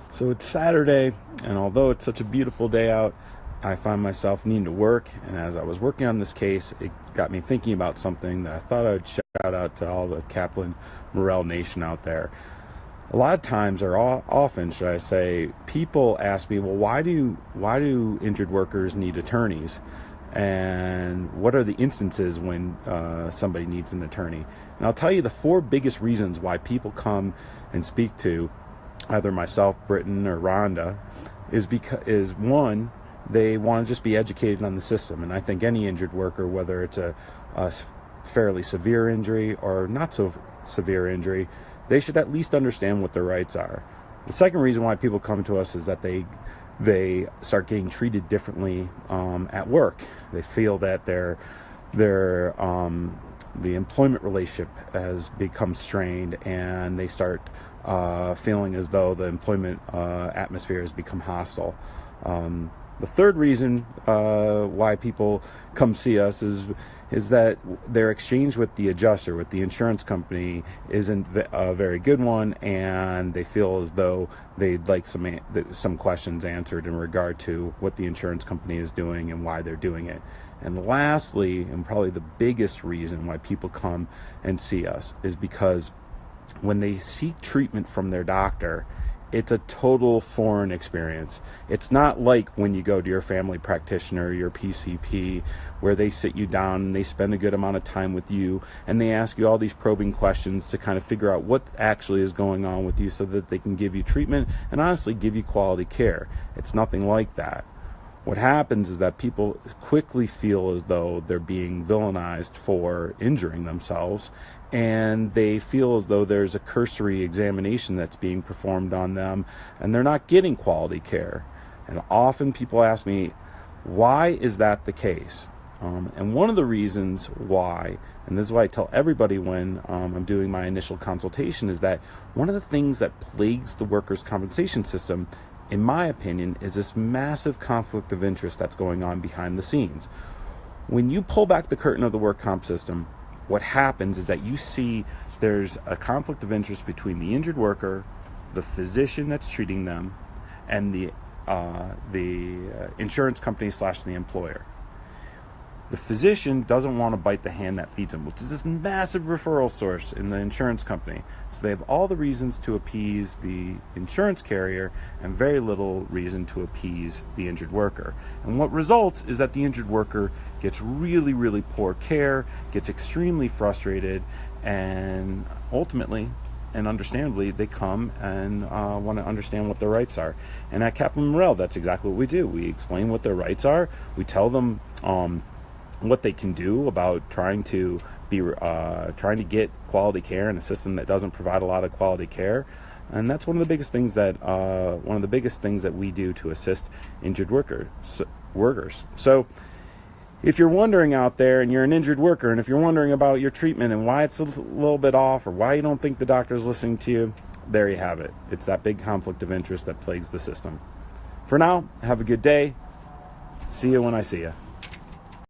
So it's Saturday, and although it's such a beautiful day out, I find myself needing to work. And as I was working on this case, it got me thinking about something that I thought I would shout out to all the Kaplan Morrell Nation out there. A lot of times, or often, should I say, people ask me, well, why do injured workers need attorneys? And what are the instances when somebody needs an attorney? And I'll tell you the four biggest reasons why people come and speak to either myself, Britton, or Rhonda, is one, they want to just be educated on the system. And I think any injured worker, whether it's a fairly severe injury or not so severe injury, they should at least understand what their rights are. The second reason why people come to us is that they start getting treated differently at work. They feel that the employment relationship has become strained, and they start feeling as though the employment atmosphere has become hostile. The third reason why people come see us is that their exchange with the adjuster, with the insurance company, isn't a very good one, and they feel as though they'd like some questions answered in regard to what the insurance company is doing and why they're doing it. And lastly, and probably the biggest reason why people come and see us, is because when they seek treatment from their doctor, it's a total foreign experience. It's not like when you go to your family practitioner, your PCP, where they sit you down and they spend a good amount of time with you and they ask you all these probing questions to kind of figure out what actually is going on with you so that they can give you treatment and honestly give you quality care. It's nothing like that. What happens is that people quickly feel as though they're being villainized for injuring themselves, and they feel as though there's a cursory examination that's being performed on them, and they're not getting quality care. And often people ask me, why is that the case? And one of the reasons why, and this is why I tell everybody when I'm doing my initial consultation, is that one of the things that plagues the workers' compensation system, in my opinion, is this massive conflict of interest that's going on behind the scenes. When you pull back the curtain of the work comp system, what happens is that you see there's a conflict of interest between the injured worker, the physician that's treating them, and the insurance company / the employer. The physician doesn't want to bite the hand that feeds him, which is this massive referral source in the insurance company. So they have all the reasons to appease the insurance carrier and very little reason to appease the injured worker. And what results is that the injured worker gets really, really poor care, gets extremely frustrated, and ultimately and understandably, they come and want to understand what their rights are. And at Kaplan Morrell, that's exactly what we do. We explain what their rights are. We tell them what they can do about trying to get quality care in a system that doesn't provide a lot of quality care. And that's one of the biggest things that we do to assist injured workers. So if you're wondering out there and you're an injured worker, and if you're wondering about your treatment and why it's a little bit off or why you don't think the doctor's listening to you, there you have it. It's that big conflict of interest that plagues the system. For now, have a good day. See you when I see you.